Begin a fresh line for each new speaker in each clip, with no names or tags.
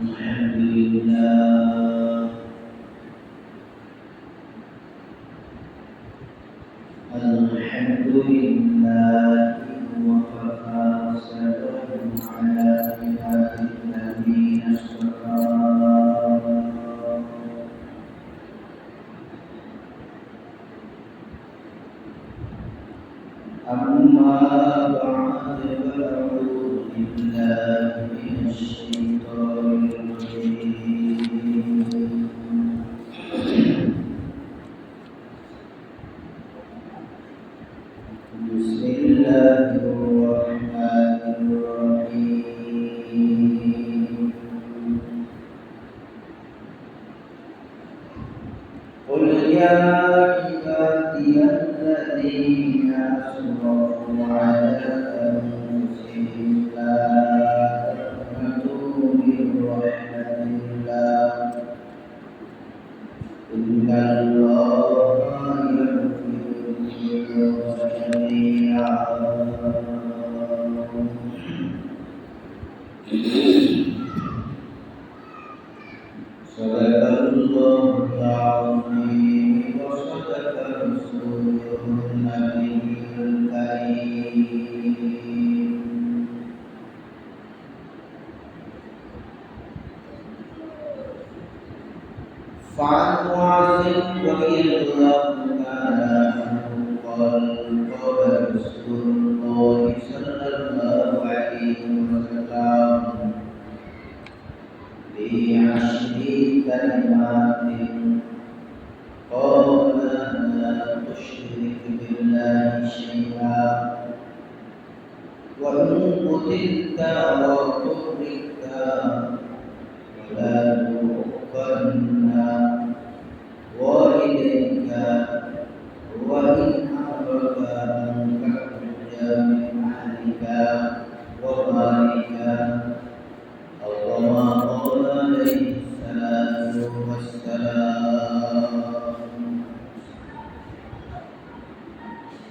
الحمد لله الحمد لله وكفى وسلام على عباده الذين اصطفى أما بعد فأعوذ بالله من الشيطان الرجيم بسم الله الرحمن الرحيم قل يا عبادي الذين أسرفوا على أنفسهم لا تقنطوا من رحمة الله إن الله يغفر الذنوب جميعا صدق الله العظيم وصدق رسوله النبي الكريم فعن معاذ رضي الله تعالى عنه قال قال رسول الله صلى الله عليه وسلم في 10 كلمات قال لا تشرك بالله شيئا وإن قتلت وطرقت ولا تؤخرن والديك وإن أمرك أن تخرج من أهلك ومالك أو كما قال عليه الصلاة والسلام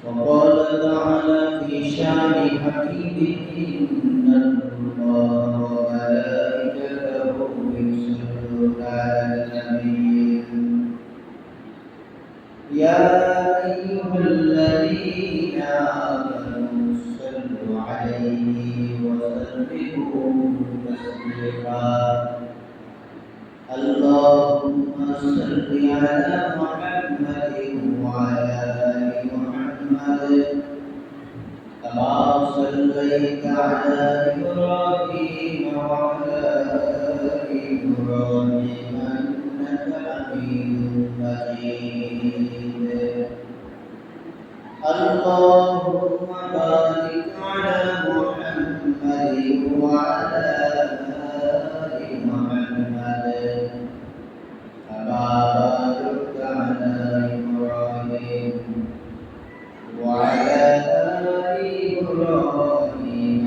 وقال تعالى في شان حبيبه إن الله وملائكته يصلون على النبي يا أيها الذين آمنوا صلوا عليه وسلموا تسليما اللهم صل على محمد وعلى آل محمد كما صليت على إبراهيم وعلى آل إبراهيم إنك حميد مجيد اللهم بارك على محمد وعلى آل محمد كما باركت على إبراهيم وعلى آل إبراهيم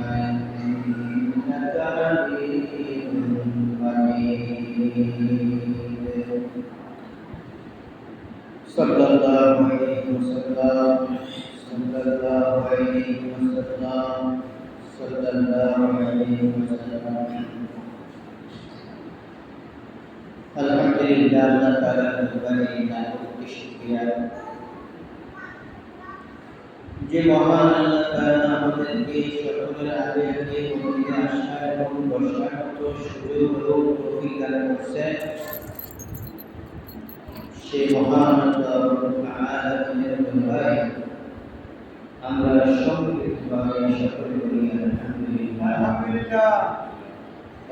إنك حميد مجيد صلى الله عليه وسلم صلى الله عليه وسلم صلى الله عليه وسلم الحمدلله আল্লাহ তাআলা দরবারে লাখো কোটি শুকরিয়া যে মহান আল্লাহ তাআলা আমাদেরকে সকলের আগে আগে মদিনা আসার এবং বসার মতো সুযোগ ও তৌফিক দান করেছেন সেই মহান আল্লাহ রাব্বুল আলামিনের দরবারে আমরা সম্মিলিতভাবে সকলে বলি আলহামদুলিল্লাহ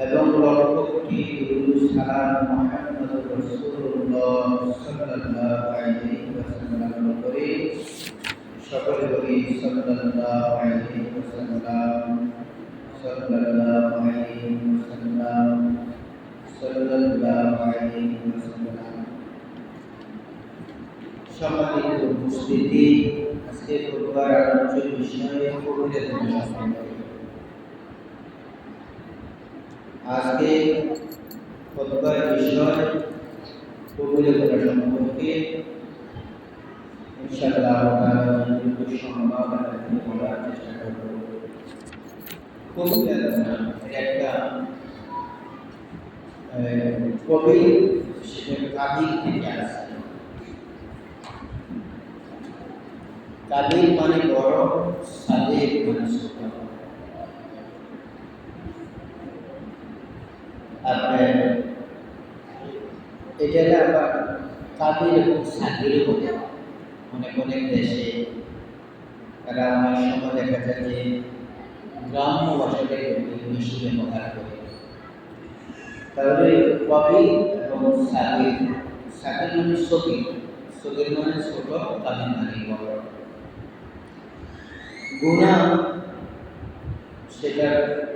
এবং লক্ষ কোটি দুরূদ সালাম মুহাম্মদুর রাসূলুল্লাহ সাল্লাল্লাহু আলাইহি ওয়াসাল্লাম করে সকলে বলি সাল্লাল্লাহু আলাইহি ওয়াসাল্লাম সাল্লাল্লাহু আলাইহি ওয়াসাল্লাম সাল্লাল্লাহু আলাইহি ওয়াসাল্লাম সম্মানিত উপস্থিতি আজকে খুতবার আলোচ্য বিষয় কবুলের সম্পর্কে আজকে খুতবার বিষয় কবুলের সম্পর্কে ইনশাআল্লাহ তাআলা যতটুকু সম্ভব আমি বলার চেষ্টা করব। কবুলের একটা কবি সেটা কাবিল থেকে আসে। কাবিল মানে বড়, সাদেক মানে ছোট। আপনার এটা আবার কাবিল এবং সাদির হতে অনেক অনেক দেশে তারা অনেক সময় দেখা যায় যে গ্রাম্য ভাষাকে বেশি ব্যবহার করে। তাহলে কবি এবং সাদির, সাদির মানে সগীর, সগীর মানে ছোট, কাবিল মানে বড়। গুনাহ সেটার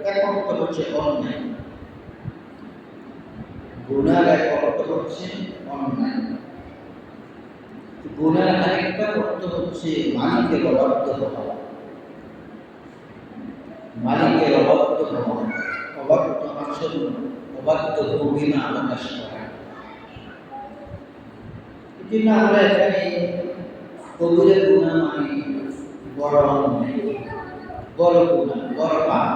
এক অর্থ হচ্ছে অন্যায়, গুনার এক অর্থ হচ্ছে অন্যায়। গুনার আরেকটা অর্থ হচ্ছে মালিকের অবাধ্য হওয়া, মালিকের অবাধ্য হওয়া, অবাধ্য আচরণ, অবাধ্য ভূমিকা প্রকাশ করা। এই জন্য আমরা এখানে কবিরের গুনাহ মানে বড় অন্যায়, বড় গুনাহ, বড় পাপ।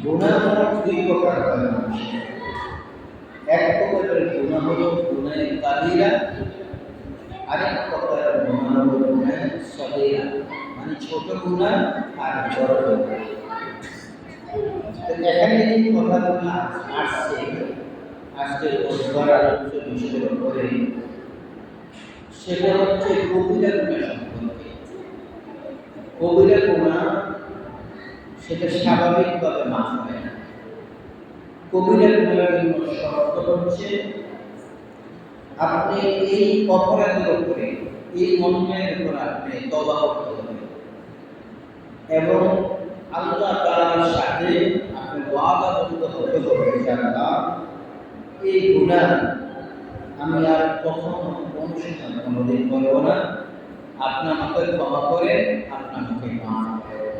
গুনাহ দুই প্রকার হয় মানুষের। এক প্রকারের গুনাহ হলো গুনাহে কাবীরা, আরেক প্রকারের গুনাহ হলো গুনাহে সগীরা, মানে ছোট গুনাহ আর বড় গুনাহ। এখানে যে কথাগুলো আসছে আজকের বক্তব্যের আলোচ্য বিষয়ের উপরে, সেটা হচ্ছে কবিরা গুনাহ সম্পর্কে। কবিরা গুনাহ সেটা স্বাভাবিকভাবে মাফ হয় না। কবিরা গুনাহের জন্য শর্ত হচ্ছে আপনি এই অপরাধের উপরে, এই অন্যায়ের উপর আপনি তওবা করতে হবে এবং আল্লাহ তাআলার সাথে আপনি ওয়াদাবদ্ধ হতে হবে যে আল্লাহ এই গুনাহ আমি আর কখনো অনুশোচনা কোনোদিন করব না, আপনি আমাকে ক্ষমা করে, আপনি আমাকে মাফ করেন।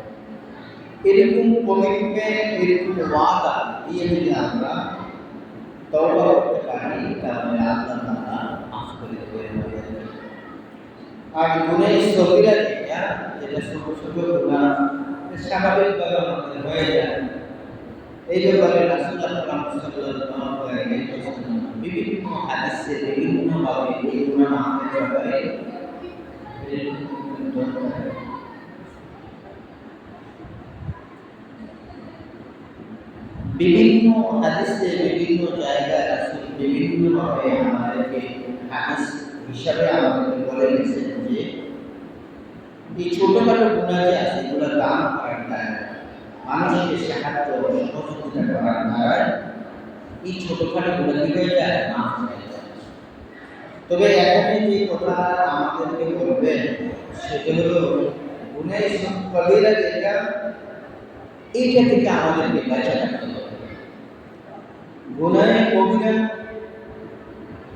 এরকম কমিটমেন্ট, এরকম ওয়াদা দিয়ে যদি আমরা তওবা করতে পারি তাহলে আল্লাহ তাআলা মাফ করে দেবেন। আর গুনাহ সগীরা যেটা ছোট ছোট গুনাহ স্বাভাবিকভাবে আমাদের হয়ে যায়, এই ব্যাপারে রাসূল আকরাম সাল্লাল্লাহু আলাইহি ওয়াসাল্লাম বিভিন্ন হাদিসে বিভিন্নভাবে এই গুনাহ মাফের ব্যাপারে বিভিন্ন হাদিসে বিভিন্ন জায়গায় রাসূল বিভিন্নভাবে আমাদেরকে হাদিস হিসাবে আমাদেরকে বলে গেছেন যে এই ছোটখাটো গুনাহ যে আছে এগুলো দান করার দ্বারা, মানুষকে সাহায্য সহযোগিতা করার দ্বারা এই ছোটখাটো গুনাহ কি হয়ে যায়, মাফ হয়ে যায়। তবে এখানে যে কথা আমাদেরকে বলবেন সেটা হলো গুনাহ কবিরা যেটা, এইটা থেকে আমাদেরকে বাঁচা থাকতে হবে। গুনাহ কবিরা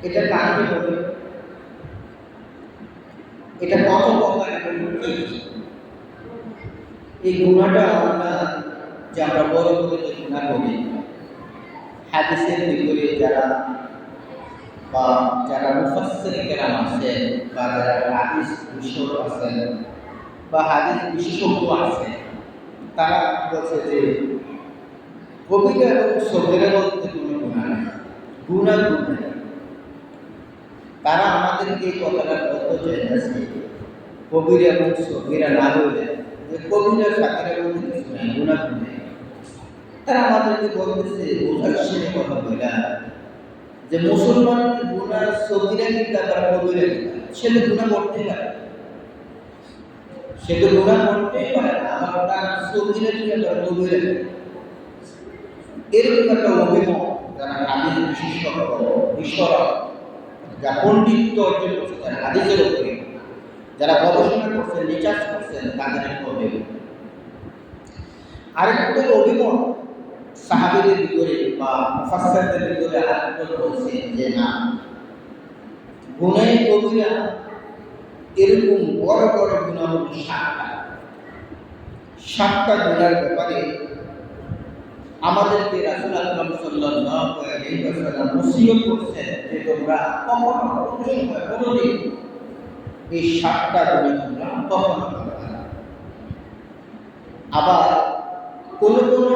এটা কাকে বলে, এটা কত প্রকার এবং কি? এই গুনাহটা আমরা যে আমরা বড় করে যে গুনাহ করি, হাদিসের ভিতরে যারা মুফাসসির কেরাম আছেন বা যারা হাদিস বিশেষজ্ঞ আছেন বা হাদিস বিশেষজ্ঞ আছেন, তারা বলছে যে কবিরা এবং সগীরা বলতে কোনো গুনাহ নেই, গুনাহ গুনাহ। তারা আমাদেরকে এই কথাটা বলতে চাইছে কবিরা এবং সগীরা না বলে যে কবিরা সাগীরা বলতে কিছু নাই, গুনাহ গুনাহ। তারা আমাদেরকে বলতেছে বোঝার শেষে কথা বলা যে মুসলমান গুনাহ সগীরা কি তার কবিরা কি, সে তো গুনাহ করতেই পারে, সে তো গুনাহ করতেই পারে না, আমার তার সগীরা কি তার কবিরা কি, এরকম একটা অভিমত যারা হাদিস বিশেষজ্ঞ, বিশরক, যা পণ্ডিত্য অর্জন করছে তারা হাদিসের উপরে, যারা গবেষণা করছেন, রিসার্চ করছেন, তাদের একটা অভিমত। আরেকটা অভিমত সাহাবীদের ভিতরে বা মুফাসসিরদের ভিতরে আরেকটা বলছে যে না, গুনাহ কবিরা এরকম বড় বড় গুনাহ হলো সাতটা গুনার ব্যাপারে আমাদেরকে রাসূল আকরাম সাল্লাল্লাহু আলাইহি ওয়াসাল্লাম নসিহত করছেন যে তোমরা কখনো কোনো সময় কোনোদিন এই সাতটা গুনাহ তোমরা কখনো করবে না। আবার কোন কোন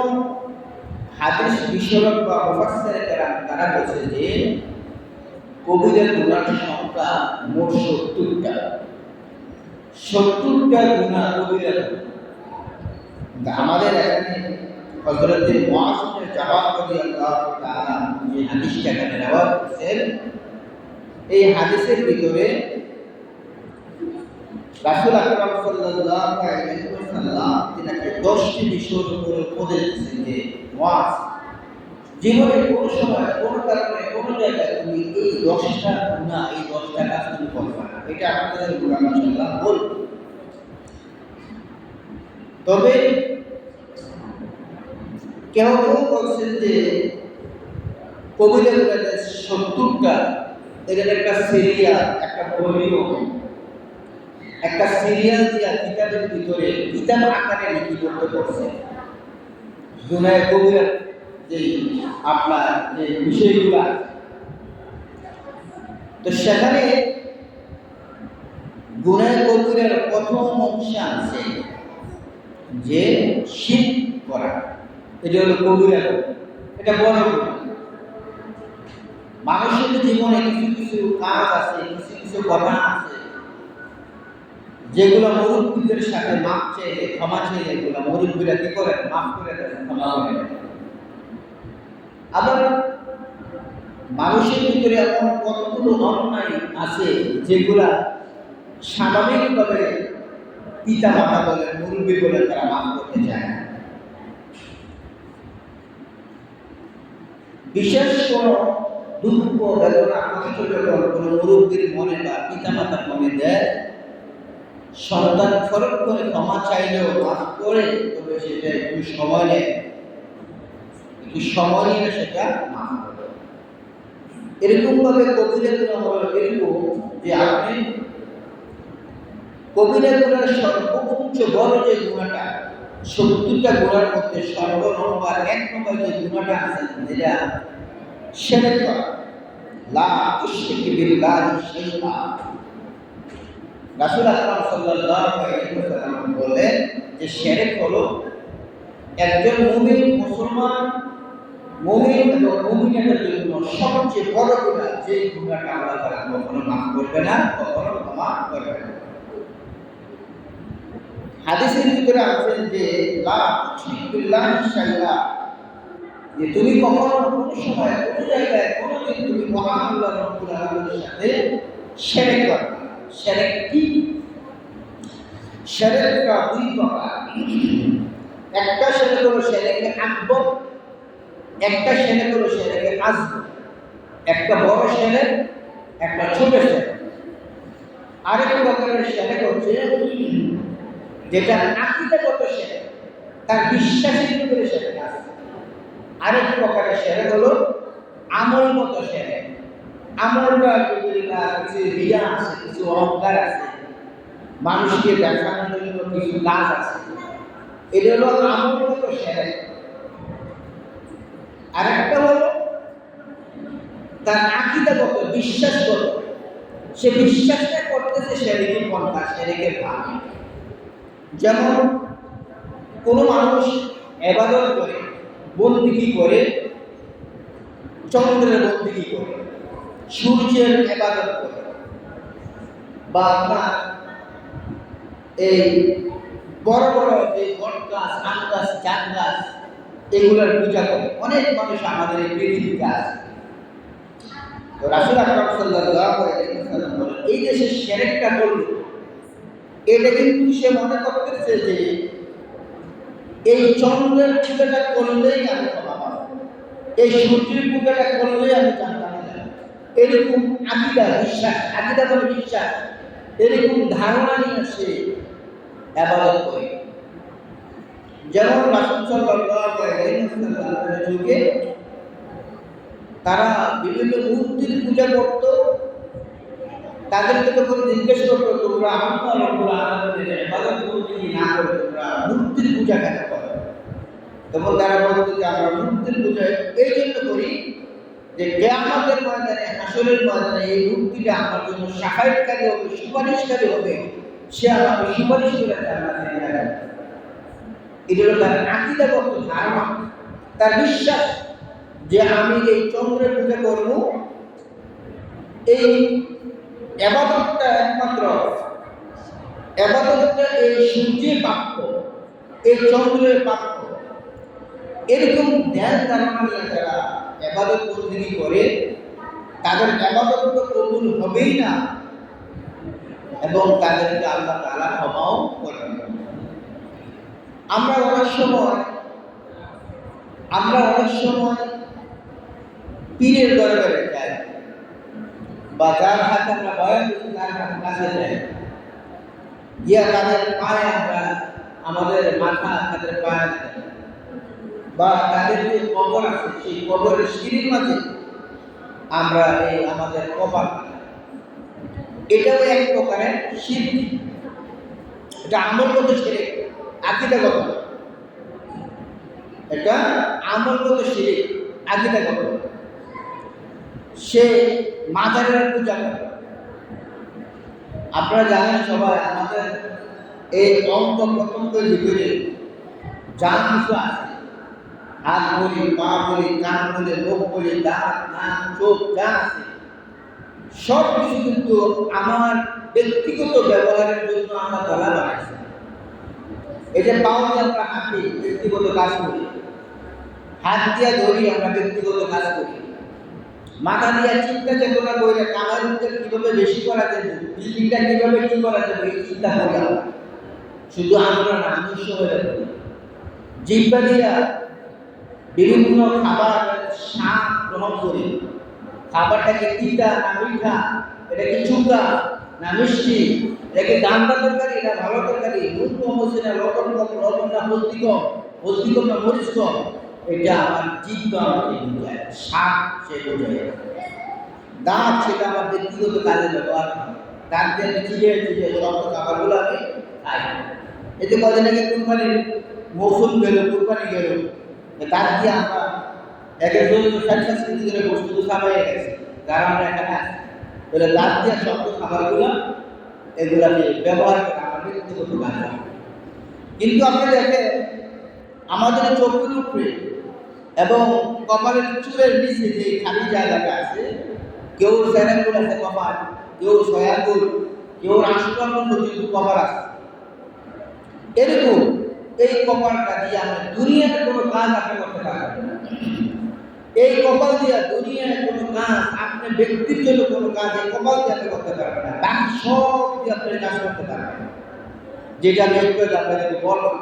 হাদিস বিশরক বা মুফাসসির কেরাম তারা বলছে যে কবিরা গুনার সংখ্যা মোট 70টা। 70টা গুনাহ কবিরা গুনাহ। আমাদের এখানে হযরত মুআয ইবনে জাবাল রাদিয়াল্লাহু তাআলা যে হাদিসটা এখানে রিওয়ায়াত করেছেন, এই হাদিসের ভিতরে রাসূল আকরাম সাল্লাল্লাহু আলাইহি ওয়াসাল্লাম তিনাকে 10টি বিষয়ের উপর উপদেশ দিয়েছেন যে মুআয, জীবনে কোন সময় কোন কারণে কোন জায়গায় তুমি এই 10টা গুনাহ এই 10টা কাজ তুমি করবে না। এটা আপনাদের কোরআন ইনশাআল্লাহ বলবে। তবে কেউ কেউ বলছেন যে কবিরা গুনাহ 70টা, এদের একটা সিরিয়াল, একটা ভলিউম, একটা সিরিয়াল দিয়া কিতাবের ভিতরে কিতাব আকারে লিপিবদ্ধ করছে। গুনাহ কবিরা যে আপনার যে বিষয়গুলা, তো সেখানে গুনাহ কবিরার প্রথম অংশ আছে যে শিরক করা। এটা হলো কবিরা, এটা বড় গুনাহ। মানুষের জীবনে কিছু কিছু কাজ আছে, কিছু কিছু কথা আছে যেগুলো মুরব্বীদের সাথে মাপ চাইলে, ক্ষমা চাইলে এগুলো মুরব্বীরা কি করেন? মাফ করে দেন, ক্ষমা করে দেন। আবার মানুষের ভিতরে এমন কতগুলো অন্যায় আছে যেগুলা স্বাভাবিকভাবে পিতা মাতা বলেন, মুরব্বী বলেন, তারা মাফ করতে চায় না। বিশেষ কোনো দুঃখ বেদনা কষ্ট যখন কোনো মুরব্বীর মনে বা পিতা মাতার মনে দেয়, সন্তান ফরক করে ক্ষমা চাইলেও মাফ করে, তবে সেটা একটু সময় নেয়, একটু সময় নিয়ে সেটা মাফ করে। এরকম ভাবে কবিরা গুনাহ হলো এরকম যে আপনি কবিরা গুনার সর্বোচ্চ বড় যে গুনাহটা, 70টা গুনার মধ্যে সর্বনম্বর 1 নম্বর যে গুনাহটা আছে, যেটা শিরক করা, লা তুশরিকু বিল্লাহি শাইআ। রাসূল আকরাম সাল্লাল্লাহু আলাইহি ওয়াসাল্লাম বলেন যে শিরক হলো একজন মুমিন, মুসলমান মুমিন এবং মুমিনের জন্য সবচেয়ে বড় গুনাহ, যে গুনাহটা আল্লাহ তাআলা কখনো মাফ করবে না, কখনো ক্ষমা করবে না। হাদিসের ভিতরে আছে যে লা তুশরিকু বিল্লাহি শাইআ, যে তুমি কখনো কোন সময় কোন জায়গায় কোনদিন তুমি মহান আল্লাহ রাব্বুল আলামিনের সাথে শিরক করবে না। শিরক কি? শিরকটা দুই প্রকার। একটা শিরক হলো শিরকে আকবর, একটা শিরক হলো শিরকে আসগর। একটা বড় শিরক, একটা ছোট শিরক। আরেক প্রকারের শিরক হচ্ছে যেটা আকীদাগত শিরক, তার বিশ্বাসের ভিতরে শিরক আছে। আরেক প্রকারের শিরক হলো আমলগত শিরক। আমলটার ভিতরে কিছু রিয়া আছে, কিছু অহংকার আছে, মানুষকে দেখানোর জন্য কিছু কাজ আছে, এটা হলো আমলগত শিরক। আরেকটা হলো তার আকীদাগত, বিশ্বাসগত, সে বিশ্বাসটা করতেছে শিরকের পন্থা, শিরকের ভাব। যেমন কোনো মানুষ ইবাদত করে, বন্দেগী করে, চন্দ্রের বন্দেগী করে, সূর্যের ইবাদত করে, বা আপনার এই বড় বড় যে বট গাছ, আম গাছ, জাম গাছ, এগুলোর পূজা করে। অনেক মানুষ আমাদের এই পৃথিবীতে আছে। তো রাসূল আকরাম সাল্লাল্লাহু আলাইহি ওয়াসাল্লাম বলেন, এই যে সে শিরকটা করল, এটা কিন্তু সে মনে করতেছে যে এই চন্দ্রের পূজাটা করলেই আমি ক্ষমা পাবো, এই সূর্যের পূজাটা করলেই আমি জান্নাতে যাব। এরকম আকীদা, বিশ্বাস, আকীদা বলে বিশ্বাস, এরকম ধারণা নিয়ে সে ইবাদত করে। যেমন রাসূল সাল্লাল্লাহু আলাইহি ওয়াসাল্লামের যুগে তারা বিভিন্ন মূর্তির পূজা করত। তাদেরকে যখন জিজ্ঞেস করতো, তোমরা আল্লাহ রাব্বুল আলামিনের ইবাদত করতে না করে তোমরা মূর্তির পূজা কেন করো? তখন তারা বলতো যে আমরা মূর্তির পূজা এই জন্য করি যে কিয়ামতের ময়দানে, হাসরের ময়দানে এই মূর্তিটা আমার জন্য সাহায্যকারী হবে, সুপারিশকারী হবে, সে আমাকে সুপারিশ করে জান্নাতে নিয়ে যাবে। এটা হলো তার আকীদাগত ধারণা। তার বিশ্বাস যে আমি এই চন্দ্রের পূজা করব, এই আবাদতটা একমাত্র আবাদতটা এই সূর্যের প্রাপ্য, এই চন্দ্রের প্রাপ্য। এরকম ধ্যান ধারণা নিয়ে যারা আবাদত বন্দেগী করে তাদের আবাদত তো কবুল হবেই না এবং তাদেরকে আল্লাহ তাআলা ক্ষমাও করবেন না। আমরা অনেক সময় পীরের দরবারে যাই বা যার হাতে আমরা বয়ান করি তার কাছে যাই, গিয়া তাদের পায়ে আমরা আমাদের মাথা তাদের পায়ে দেয়, বা তাদের যে কবর আছে সেই কবরের সিঁড়ির মাঝে আমরা এই আমাদের কপাল, এটাও এক প্রকারের শিরক। এটা আমলগত শিরক, আকীদাগত। এটা আমলগত শিরক, আকীদাগত। সে মাজারের পূজা করে। আপনারা জানেন সবাই আমাদের এই অঙ্গ প্রত্যঙ্গের ভিতরে যা কিছু আছে, হাত বলি, পা বলি, কান বলি, মুখ বলি, দাঁত, নাক, চোখ যা আছে সব কিছু কিন্তু আমার ব্যক্তিগত ব্যবহারের জন্য আমরা গলা বানাইছি। এই যে পাও দিয়ে আমরা হাঁটি, ব্যক্তিগত কাজ করি, হাত দিয়ে ধরি, আমরা ব্যক্তিগত কাজ করি, মাথা দিয়ে চিন্তা চেতনা করে কামার ভিতরে কিভাবে বেশি করা যাবে, বিল্ডিংটা কিভাবে কি করা যাবে এই চিন্তা করি আমরা। শুধু আমরা না, আমি সবাই করি। জিহ্বা দিয়া বিভিন্ন খাবার স্বাদ গ্রহণ করি। খাবারটাকে তিতা না মিঠা, এটা কি চুকা না মিষ্টি, এটা কি ডান্ডা তরকারি না ভালো তরকারি, নুন কম হচ্ছে না লবণ কম, লবণ না হলদি কম, হলদি কম না মরিচ কম, এটা আমার জিহ্বা আমাকে বোঝায়, স্বাদ সে বোঝায়। দাঁত সেটা আমার ব্যক্তিগত কাজে ব্যবহার করে, দাঁত দিয়ে আমি চিবিয়ে চিবিয়ে সমস্ত খাবারগুলো আমি খাই। এতে কদিন আগে কুরবানির মৌসুম গেল, কুরবানি গেল, দাঁত দিয়ে আমরা একের সংস্কৃতি ধরে বস্তু খাবাই গেছে, যারা আমরা এখানে আছি বলে দাঁত দিয়ে শক্ত খাবারগুলো এগুলাকে ব্যবহার করে আমার ব্যক্তিগত কাজে। কিন্তু আপনি দেখেন আমাদের চোখের উপরে এবং কপালের চুলের নিচে যে খালি জায়গাটা আছে, কেউ স্যারেঙ্গুল আছে কপাল, কেউ সয়াঙ্গুল, কেউ রাষ্ট্রাঙ্গুল পর্যন্ত কপাল আছে। এরকম এই কপালটা দিয়ে আমি দুনিয়ার কোনো কাজ আপনি করতে পারবেন না। এই কপাল দিয়ে দুনিয়ার কোনো কাজ, আপনি ব্যক্তির জন্য কোনো কাজ এই কপাল দিয়ে আপনি করতে পারবেন না। বাকি সব দিয়ে আপনি কাজ করতে পারবেন, যেটা আমি একটু আপনাদেরকে বললাম।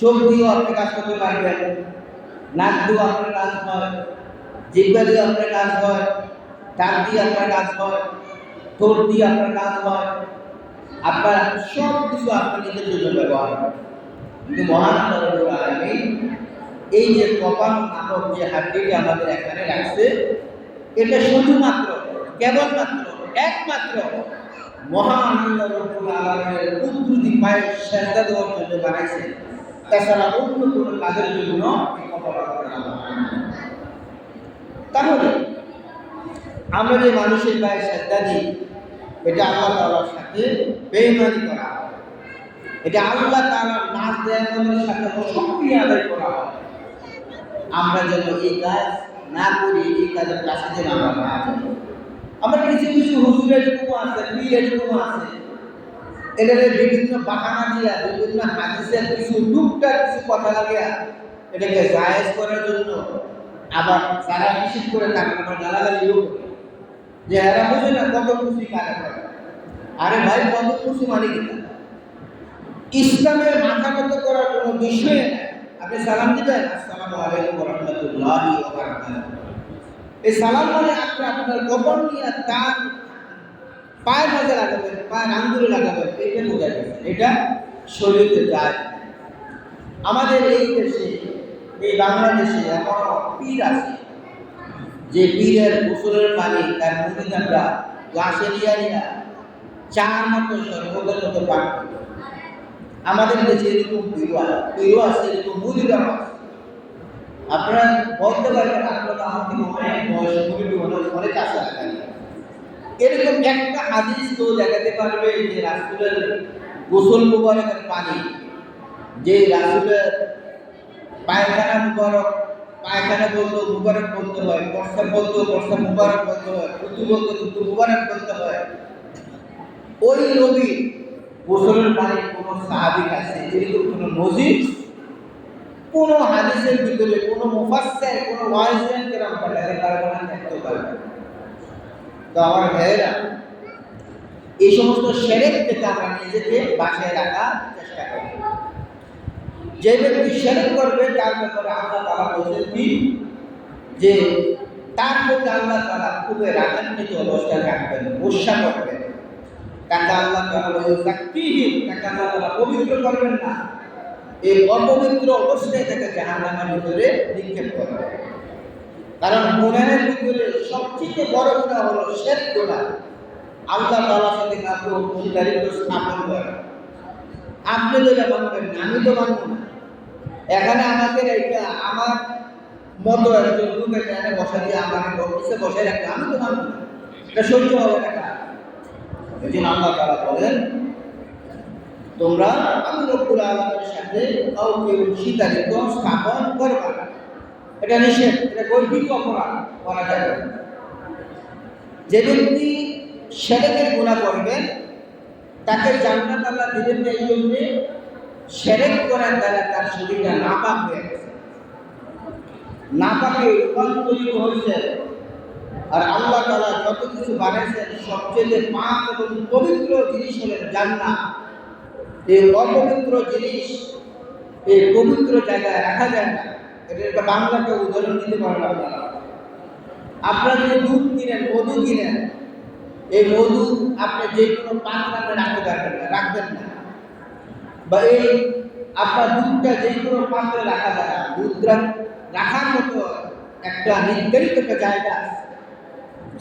চোখ দিয়েও আপনি কাজ করতে পারবেন, নাক দিয়েও আপনার কাজ হয়, জিহ্বা দিয়ে আপনার কাজ হয়, দাঁত দিয়ে আপনার কাজ হয়, ঠোঁট দিয়ে আপনার কাজ হয়, আপনার সব কিছু আপনার নিজের জন্য ব্যবহার হয়। কিন্তু মহান আল্লাহ রাব্বুল আলামিন এই যে কপাল নামক যে হাড্ডিটা আমাদের এখানে রাখছে, এটা শুধুমাত্র কেবলমাত্র একমাত্র মহান আল্লাহ রাব্বুল আলামিনের কুদরতি পায়ে সেজদা দেওয়ার জন্য বানাইছে, তাছাড়া অন্য কোনো কাজের জন্য এই কপাল তাহলে আমরা যে মানুষের পায়ে সেজদা দিই, এটা আল্লাহ তাআলার সাথে বেঈমানি করা হয়, এটা আল্লাহ তাআলার নাজ দেওয়ার সাথে অসক্রিয় আদায় করা হয়। আমরা যেন এই কাজ না করি, এই কাজের কাছে যেন আমরা না যাই। আমার কিছু কিছু হুজুরের এরকম আছে, পীর এরকম আছে, এদের বিভিন্ন বাহানা দিয়া বিভিন্ন হাদিসের কিছু টুকটাক কিছু কথা লাগিয়া এটাকে জায়েজ করার জন্য আবার যারা নিষেধ করে তাকে আবার গালাগালিও করে যে এরা বুঝে না কত খুশি কাজে করে। আরে ভাই, কত খুশি মানে কি? ইসলামের মাথা নত করার কোনো বিষয় নাই। আপনি সালাম দিবেন, আসসালামু আলাইকুম ওয়া রাহমাতুল্লাহি ওয়া বারাকাতুহু। এই সালাম মানে আপনি আপনার কপাল নিয়ে তার পায়ের মাঝে লাগাবেন, পায়ের আঙ্গুলে লাগাবেন, এটা বোঝা গেছে, এটা শরীরে যায়। আমাদের এই দেশে, এই বাংলাদেশে এমন পীর আছে যে পীরের গোসলের পানি তার মুড়িদানটা গ্লাসে নিয়ে চার মতো সর্বদের মতো পান করে। আমাদের দেশে এরকম পীরও আছে, এরকম মুড়িদান আছে। আপনারা বলতে পারবেন আপনারা আমার থেকে অনেক বয়স, মুড়িটি অনেক কাছে রাখেন। এরকম একটা হাদিস তো দেখাতে পারবে যে রাসূলের গোসল মুবারকের পানি, যে রাসূলের পায়খানা মুবারক পায়খানা বলতো মুবারক বলতে হয়, প্রস্রাব বলতো প্রস্রাব মুবারক বলতে হয়, থুতু বলতো থুতু মুবারক বলতে হয়। ওই নবী গোসলের পানি কোনো সাহাবী খাইছে, এরকম কোনো মজিদ কোনো হাদিসের ভিতরে কোনো মুফাসসির কোনো ওয়াইজিয়ান কেরাম পাঠাতে পারবে না, দেখতে পারবে। তো আমার ভাইয়েরা, এই সমস্ত শিরক থেকে আমরা নিজেকে বাঁচিয়ে রাখার চেষ্টা করি। যে ব্যক্তি শিরক করবে তার ব্যাপারে আল্লাহ তাআলা বলেছেন কি, যে তার প্রতি আল্লাহ তাআলা খুবই রাগান্বিত অবস্থায় রাখবেন, গোসা করবেন। তাকে আল্লাহ তাআলা যাক্কিহিম, তাকে আল্লাহ তাআলা পবিত্র করবেন না, এই অপবিত্র অবস্থায় তাকে জাহান্নামের ভিতরে নিক্ষেপ করবেন। কারণ গুনাহের ভিতরে সবচেয়ে বড় গুনাহ হলো শিরক গুনাহ। আল্লাহ তাআলার সাথে কাউকে অংশীদারিত্ব স্থাপন করা। আপনি যেটা মানবেন না, আমি তো মানব না। এখানে আমাকে রেখে আমার মতো একজন লোক এখানে বসা দিয়ে আমাকে বসে বসে রাখবে, আমি তো মানব না, এটা সহ্য হবে না। এই জন্য আল্লাহ তাআলা বলেন, তোমরা আমি রব্বুল আলামিনের সাথে কাউকে অংশীদারিত্ব স্থাপন করবে না। এটা নিষেধ, এটা গর্হিত অপরাধ, করা যাবে না। যে ব্যক্তি শিরকের গুনাহ করবে তাকে জান্নাত আল্লাহ দিবেন না, এই জন্যে শিরক করার দ্বারা তার শরীরটা নাপাক হয়ে গেছে, নাপাকে রূপান্তরিত হয়েছে। আর আল্লাহ তাআলা যত কিছু বানিয়েছেন সবচেয়ে পাক এবং পবিত্র জিনিস হলেন জান্নাত। এই অপবিত্র জিনিস এই পবিত্র জায়গায় রাখা যায় না। এটা একটা বাংলাকে উদাহরণ দিতে পারেন আপনারা। আপনারা যদি দুধ কিনেন, মধু কিনেন, এই মধু আপনি যে কোনো পাত্রে রাখতে পারবেন না, রাখবেন না। বা এই আপনার দুধটা যে কোনো পাত্রে রাখা যায় না। দুধ রাখার মতো একটা নির্ধারিত একটা জায়গা আছে,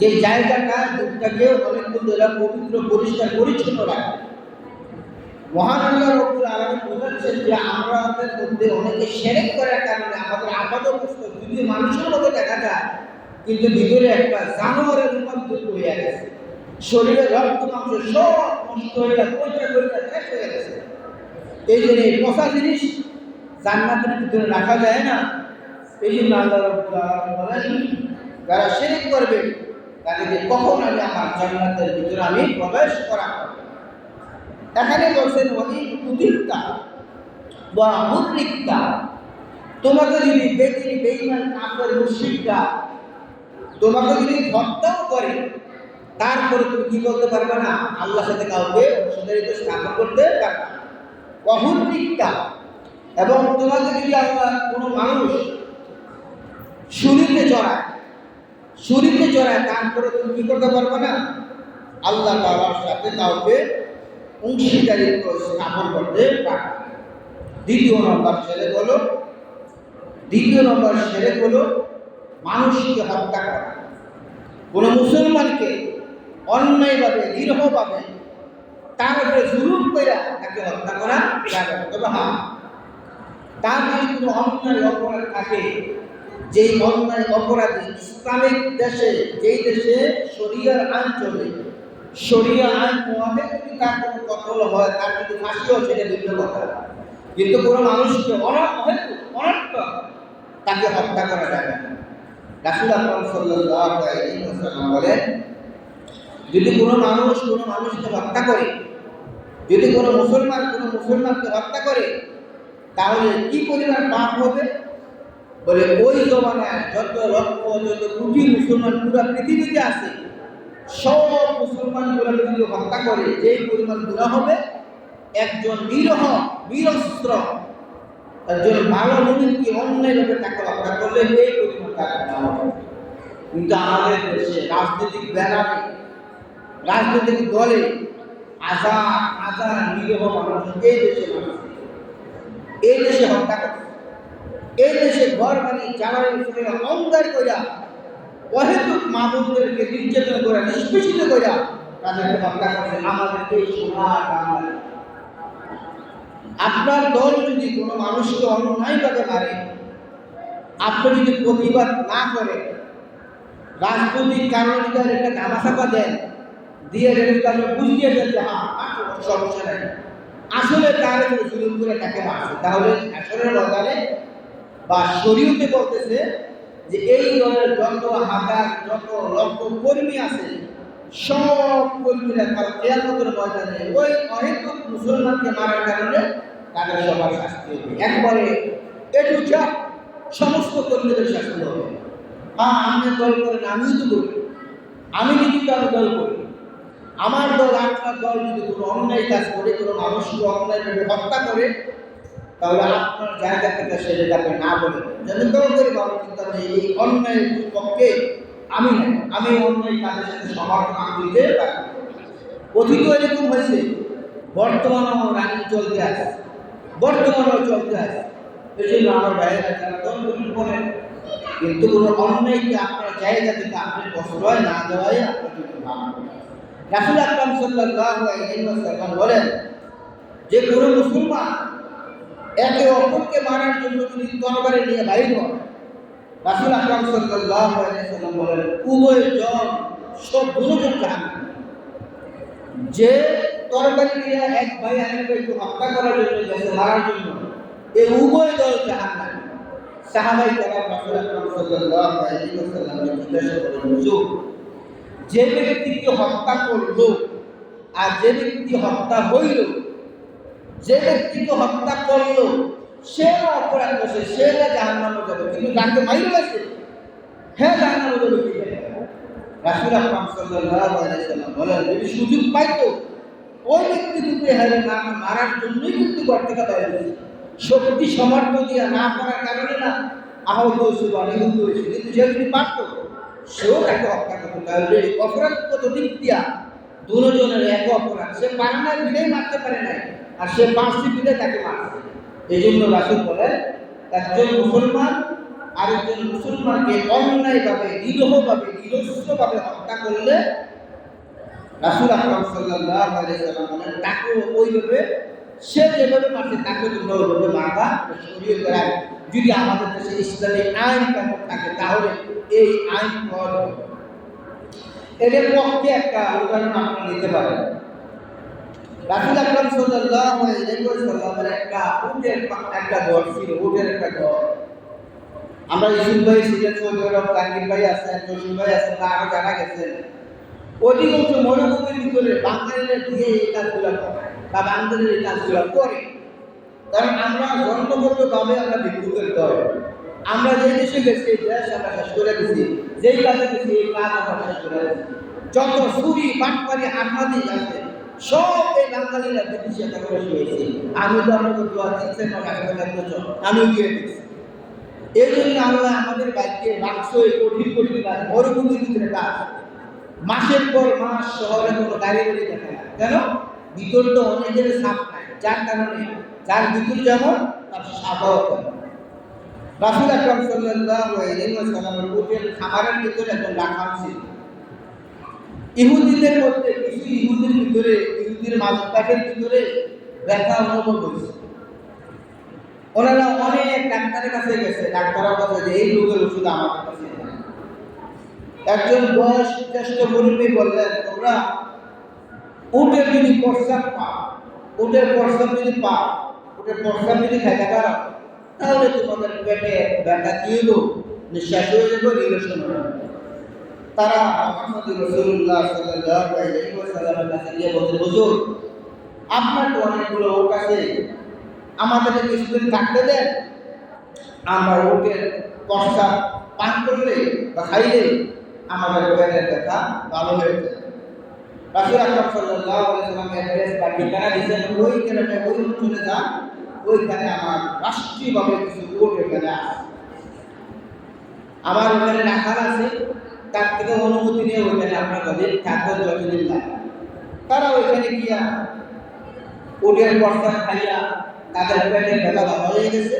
যে জায়গাটা দুধটাকে অনেকক্ষণ ধরে পবিত্র পরিষ্কার পরিচ্ছন্ন রাখে। মহান আল্লাহ রব্বুল আলামিন বোঝাচ্ছেন যে আমাদের মধ্যে অনেকে শিরক করার কারণে আমাদের আপাতত যদি মানুষের মতো দেখা যায়, কিন্তু ভিতরে একটা জানোয়ারের রূপান্তরিত হয়ে গেছে। শরীরের রক্ত মাংস সব নষ্ট হয়ে পরিষ্কার শেষ হয়ে গেছে। এই জন্য এই পচা জিনিস জান্নাতের ভিতরে রাখা যায় না। এই জন্য আল্লাহ রাব্বুল আলামিন বলেন, যারা শিরক করবে তাদেরকে কখনো আমি আমার জান্নাতের ভিতরে আমি প্রবেশ করাবো না। এখানে বলছেন ওই কুতিক্তা বা মুশরিকটা, তোমাকে যদি বেদিনী বেঈমান কাফের মুশরিকরা তোমাকে যদি হত্যাও করে, তারপরে তুমি কি বলতে পারবে না, আল্লাহর সাথে কাউকে অংশীদারিত্ব স্থাপন করতে পারবে না। অহুররিক্তা, এবং তোমাকে যদি আল্লাহ কোনো মানুষ ছুরিতে চড়ায়, তারপরে তুমি কি করতে পারবে না, আল্লাহ তাআলার সাথে কাউকে অংশীদারিত্ব স্থাপন করতে পারবে না। দ্বিতীয় নম্বর শিরক হলো মানুষকে হত্যা করা। কোনো মুসলমানকে অন্যায়ভাবে নিরীহভাবে তার উপরে জুলুম করে তাকে হত্যা করা যাবে না। তবে হ্যাঁ, তার যদি কোনো অন্যায় অপরাধ থাকে, যেই অন্যায় অপরাধী ইসলামিক দেশে, যেই দেশে শরিয়ার আইন চলে, শরিয়া আইন মোতাবেক যদি তার কোনো কতল হয়, তার যদি ফাঁসিও, সেটা ভিন্ন কথা। কিন্তু কোনো মানুষকে অনর্থক তাকে হত্যা করা যাবে না। রাসূল আকরাম সাল্লাল্লাহু আলাইহি ওয়াসাল্লাম বলেন, যদি কোনো মানুষকে হত্যা করে, যদি কোনো মুসলমানকে হত্যা করে, তাহলে কি পরিমাণ পাপ হবে? বলে ওই জমানায় যত কোটি মুসলমান পুরো পৃথিবীতে আছে, সব মুসলমানগুলো যদি হত্যা করে, যেই পরিমাণ গুনাহ হবে, একজন নিরস্ত্র একজন ভালো মুমিনকে অন্যায়ভাবে তাকে হত্যা করলে এই পরিমাণ তার গুনাহ হবে। কিন্তু আমাদের দেশে রাজনৈতিক ব্যানারে, রাজনৈতিক দলে হাজার নিরীহ মানুষ এই দেশে হত্যা করে, এই দেশে ঘর বাড়ি জ্বালানি করে অঙ্গার কইরা অহেতুক মানুষদেরকে নির্যাতন করে, নিষ্পেষিত করে তাদেরকে হত্যা করে আমাদের এই সোনার বাংলা। আপনার দল যদি কোনো মানুষকে অন্যায়ভাবে মারে, আপনি যদি প্রতিবাদ না করে, রাজনৈতিক কারণে যদি একটা ধামাচাপা দেন, দিয়ে যদি তাকে বুঝিয়ে দেন যে হ্যাঁ সমস্যা নেই, আসলে তার উপরে জুলুম করে তাকে মারছে, তাহলে আসলে বাজারে বা শরীয়তে বলতেছে যে এই দলের যত হাজার যত লক্ষ কর্মী আছে সব কর্মীরা কাল কিয়ামতের ময়দানে ওই অহেতুক মুসলমানকে মারার কারণে তাদের সবার শাস্তি হবে, একবারে এটু চাপ সমস্ত কর্মীদের শাস্তি হবে। হ্যাঁ, আপনি দল করেন, আমিও তো করি, আমি নিজেকে আমি দল করি। আমার দল আপনার দল যদি কোনো অন্যায় কাজ করে, কোনো মানুষকে অন্যায়ভাবে হত্যা করে, তাহলে আপনার জায়গা থেকে সেটা তাকে না বলে যেন দল করে ভালো, কিন্তু আমি এই অন্যায়ের পক্ষে আমি না, আমি অন্যায় কাজের সাথে সমর্থন দিতে পারি। অতীত এরকম হয়েছে, বর্তমানেও রানী চলতে আছে, বর্তমানেও চলতে আছে। এই জন্য আমার ভাইয়েরা যারা দল করেন, কিন্তু কোনো অন্যায়কে আপনার জায়গা থেকে আপনি প্রশ্রয় না দেওয়াই আপনার জন্য ভালো। রাসূল আকরাম সাল্লাল্লাহু আলাইহি ওয়াসাল্লাম বলেন যে কোনো মুসলমান একে অপরকে মারার জন্য যদি তরবারি নিয়ে বাইর হয়, রাসূল আকরাম সাল্লাল্লাহু আলাইহি ওয়াসাল্লাম বলেন উভয়জন সব দুজন জাহান্নামী। যে তরবারি নিয়ে এক ভাই আরেক ভাইকে হত্যা করার জন্য গেছে, মারার জন্য, এই উভয় দল জাহান্নামী। সাহাবায়ে কেরাম রাসূল আকরাম সাল্লাল্লাহু আলাইহি ওয়াসাল্লামকে জিজ্ঞাসা করলেন, হুজুর, যে ব্যক্তিকে হত্যা করলো আর যে ব্যক্তি হত্যা হইল, যে ব্যক্তিকে হত্যা করলো সে অপরাধ করছে, সে জাহান্নামে যাবে, কিন্তু যাকে মাইরে গেছে হ্যাঁ জাহান্নামে যাবে কি? রাসূল আকরাম সাল্লাল্লাহু আলাইহি ওয়াসাল্লাম বলেন, যদি সুযোগ পাইতো ওই ব্যক্তি দুটো হারে না মারার জন্যই কিন্তু গর্তটা তৈরি হয়েছে, শক্তি সমর্থ দিয়ে না করার কারণে না আহত হয়েছে বা নিহত হয়েছে, কিন্তু যে যদি পারত সেও তাকে হত্যা করতো। তাহলে অপরাধগত দিক দিয়া দুজনের এক অপরাধ, সে পারে না বিদায় মারতে পারে নাই, আর সে পাঁচটি বিদায় তাকে মারছে। এই জন্য রাসূল বলেন একজন মুসলমান আরেকজন মুসলমানকে অন্যায়ভাবে নিরীহভাবে নিরস্ত্রভাবে হত্যা করলে রাসূল আকরাম সাল্লাল্লাহু আলাইহি ওয়াসাল্লাম বলেন তাকে ওইভাবে সে যেভাবে মারছে তাকে তোমরা ওইভাবে মারবা। শরীয়তের আইন যদি আমাদের দেশে ইসলামী আইন কানুন থাকে তাহলে এই আইন প্রয়োগ হবে। এদের পক্ষে একটা উদাহরণ আপনারা নিতে পারেন। রাসূল আকরাম সাল্লাল্লাহু আলাইহি ওয়াসাল্লামের একটা ঘর ছিল, উটের একটা ঘর। আমরা ইসুফ ভাই ছিলেন, সৌদি আরব জাহাঙ্গীর ভাই আছেন, জসিম ভাই আছেন, আরো যারা গেছেন, অধিকাংশ মরুভূমির ভিতরে বাঙালিরা দিয়ে এই কাজগুলো করে বা বাঙালিরা এই কাজগুলো করে। কারণ আমরা জন্মগতভাবে আমরা ভিক্ষুকের দল, আমরা যে দেশে গেছি এই দেশ আমরা শেষ করে দিচ্ছি, যেই কাজে গেছি এই কাজ আমরা শেষ করে দিচ্ছি। যত চুরি বাটপারি হাটপাতি আছে সব এই বাঙালিরা ব্রিটিশ এটা করে শুয়েছি। আমি তো আমাকে দোয়া দিচ্ছেন আমিও দিয়ে দিচ্ছি। এই জন্য আমরা আমাদের বাইককে রাখছো এই কঠিন কঠিন কাজ, মরুভূমির ভিতরে কাজ, মাসের পর মাস শহরে কোনো গাড়ি বাড়ি দেখা যায়। কেন? ভিতর তো অনেকের সাপ নাই, যার কারণে যার ভিতর যেমন তার সাপও তেমন। রাসূল আকরাম সাল্লাল্লাহু আলাইহি ওয়াসাল্লামের উটের খামারের ভিতরে একজন রাখাল ছিল। ইহুদিদের মধ্যে কিছু ইহুদির ভিতরে, ইহুদির মাঝখানের ভিতরে ব্যথা অনুভব হয়েছে। ওনারা অনেক ডাক্তারের কাছে গেছে, ডাক্তাররা বলে যে এই রোগের ওষুধ আমাদের কাছে নেই। একজন বয়স্ক মুরব্বী বললেন, তোমরা উটের যদি প্রস্রাব পাও, উটের প্রস্রাব যদি পাও, উটের প্রস্রাব যদি খাইতে পারো, তাহলে তোমাদের পেটে ব্যথা কি হলো, নিঃশ্বাস হয়ে যাবে, নিরসন হয়ে যাবে। তারা মুহাম্মদ রাসূলুল্লাহ সাল্লাল্লাহু আলাইহি ওয়াসাল্লামের কাছে গিয়ে বলতে, হুজুর, আপনার তো অনেকগুলো উট আছে, আমাদেরকে কিছুদিন থাকতে দেন, আমরা উটের প্রস্রাব পান করলে বা খাইলে আমাদের পেটের ব্যথা ভালো হয়ে যায়। রাসূল আকরাম সাল্লাল্লাহু আলাইহি ওয়াসাল্লাম অ্যাড্রেস বা ঠিকানা দিয়েছেন, ওই গ্রামে ওই অঞ্চলে যান, ওইখানে আমার রাষ্ট্রীয়ভাবে কিছু উট এখানে আছে, আমার ওখানে রাখাল আছে, তার থেকে অনুমতি নিয়ে ওইখানে আপনার কাছে থাকবেন যতদিন লাগে। তারা ওইখানে গিয়া উটের প্রস্রাব খাইয়া তাদের পেটের ব্যথা ভালো হয়ে গেছে।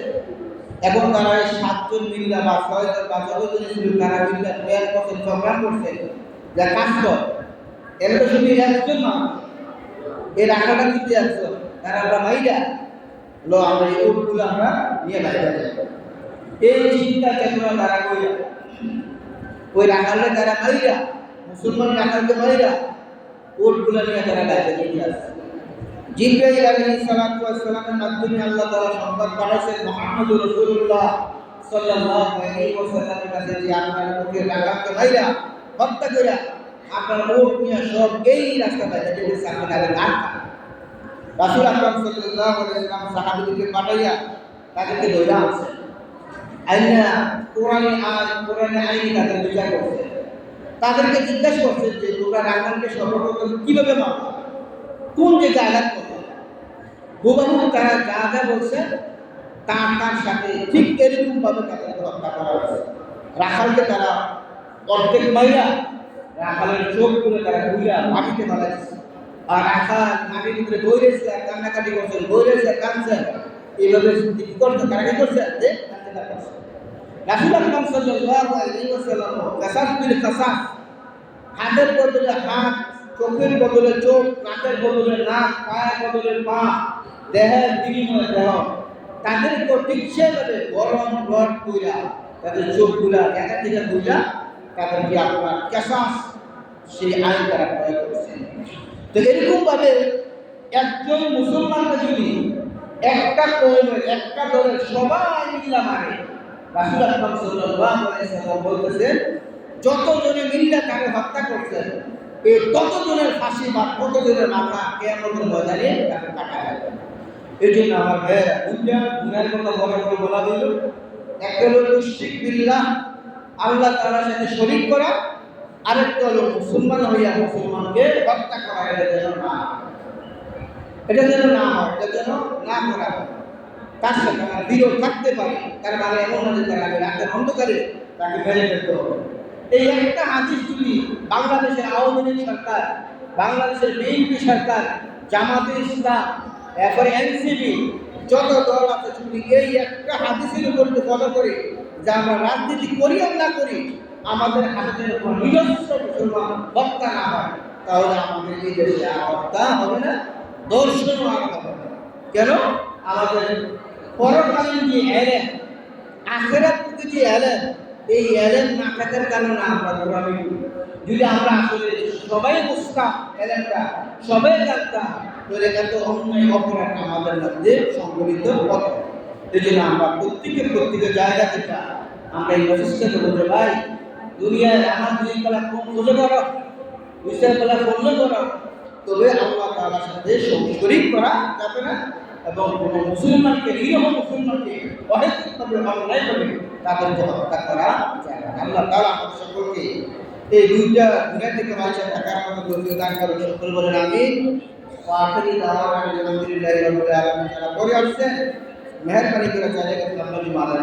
এখন তারা এই 7 জন মিল্লা বা 6 জন বা 14 জন ছিল, তারা মিল্লা প্ল্যান করছেন, প্রোগ্রাম করছেন যে কাজ কর, এরা তো শুধু একজন মানুষ, এই রাখাটা দিতে একজন, তারা আমরা মাইরা লো আমরা এই উটগুলো আমরা নিয়ে বাইরে যাবো। এই চিন্তা চেতনা তারা কইরা ওই রাখালে তারা মাইরা, মুসলমান রাখালকে মাইরা উটগুলো নিয়ে তারা বাইরে যেতে আসে। জিবরাইল আলাইহিস সালাতু ওয়াস সালামের মাধ্যমে আল্লাহ তাআলা সংবাদ পাঠাচ্ছেন মুহাম্মদুর রাসূলুল্লাহ সাল্লাল্লাহু আলাইহি ওয়াসাল্লামের কাছে যে আপনার মুখে ডাকাতকে মাইরা হত্যা কইরা আপনার ওট নিয়ে সব এই রাস্তাটা যেতে সামনে আগে আটকা রাসূল আকরাম সাল্লাল্লাহু আলাইহি ওয়াসাল্লাম সাহাবীদেরকে পাঠাইয়া তাদেরকে ধইরা আনছেন আইনা কোরআনে আইনি তাদের বিচার করছে তাদেরকে জিজ্ঞাসা করছে যে তোমরা রাখালকে সর্বপ্রথম কিভাবে মারবে কোন জায়গায় আঘাত করবে হুবহু তারা যা যা বলছে তার সাথে ঠিক এরকম ভাবে তাদেরকে হত্যা করা হয়েছে রাখালকে তারা অর্ধেক মাইরা রাখালের চোখ করে তারা ঘুরা মাটিতে ফেলা দিচ্ছে আর রাখাল মাটির ভিতরে দৌড়েছে আর কান্নাকাটি করছে দৌড়েছে কাঁদছে এইভাবে করছে তারা কি করছে যে কান্নাকাটি করছে রাসূল আকরাম সাল্লাল্লাহু আলাইহি ওয়াসাল্লাম কাসাস বিল কাসাস হাতের বদলে হাত চোখের বদলে চোখ নাকের বদলে নাক পায়ের বদলে পা দেহের বিনিময়ে দেহ তাদের ঠিক সেভাবে গরম ব্লড কইরা তাদের চোখগুলা একা থেকে কইরা তাদেরকে আপনার কাসাস সেই আইন তারা প্রয়োগ করছে তো এরকম ভাবে একজন মুসলমানকে যদি একটা কওমের একটা দলের সবাই মিলে মারে রাসূল আকরাম সাল্লাল্লাহু আলাইহি ওয়াসাল্লাম বলতেছেন যতজনে মিলে তাকে হত্যা করছেন এই ততজনের ফাঁসি বা ততজনের মাথা কিয়ামতের ময়দানে তাকে কাটা যাবে এই জন্য আমার ভাইয়েরা গুনার কথা বড় বড় বলা দিল একটা হলো শিরক বিল্লাহ আল্লাহ তাআলার সাথে শরীক করা আরেকটা হলো মুসলমান হইয়া মুসলমানকে হত্যা করা এটা যেন না এটা যেন না হয় এটা যেন না করা হয় তার সাথে আমার বিরোধ থাকতে পারে তার মানে এমন না যে তারা রাতের অন্ধকারে তাকে মেরে ফেলতে হবে এই একটা হাদিস যদি বাংলাদেশের আওয়ামী লীগ সরকার বাংলাদেশের বিএনপি সরকার জামাতে ইসলাম এরপরে এনসিপি যত দল আছে যদি এই একটা হাদিসের উপর ফলো করে যে আমরা রাজনীতি করি আর না করি আমাদের হাতের উপর নিজস্ব মুসলমান হত্যা না হয় তাহলে আমাদের এই দেশে আর হত্যা হবে না দর্শনও আর হবে না কেন আমাদের পরকালীন যে এলেন আখেরাত প্রতি যে এলেন এই এলেন না থাকার কারণে আমরা গোলামি করি যদি আমরা আসলে সবাই বুঝতাম এলেনটা সবাই জানতাম তাহলে এত অন্যায় অপরাধ আমাদের মধ্যে সংগঠিত হতো এই জন্য আমরা প্রত্যেকের জায়গা থেকে আমরা এই প্রচেষ্টাকে বলতে ভাই দুনিয়ায় আমার দুই কলা কম খুঁজে করো দুই কলা বন্ধ করো তবে আল্লাহ তাআলার সাথে শরীক করা যাবে না এবং কোনো মুসলমানকে নিরীহ মুসলমানকে অহেতুকভাবে অন্যায়ভাবে তাদেরকে হত্যা করা যায় না আল্লাহ তাআলা আমাদের সকলকে এই দুইটা গুনাহ থেকে বাঁচিয়ে থাকার মতো তৌফিক দান করুন সকল বলেন আমিন ওয়া আখিরি দাওয়ানা আলহামদুলিল্লাহি রাব্বিল আলামিন যারা পড়ে আসছেন মেহেরবানি করে জায়গা থেকে আমরা মালা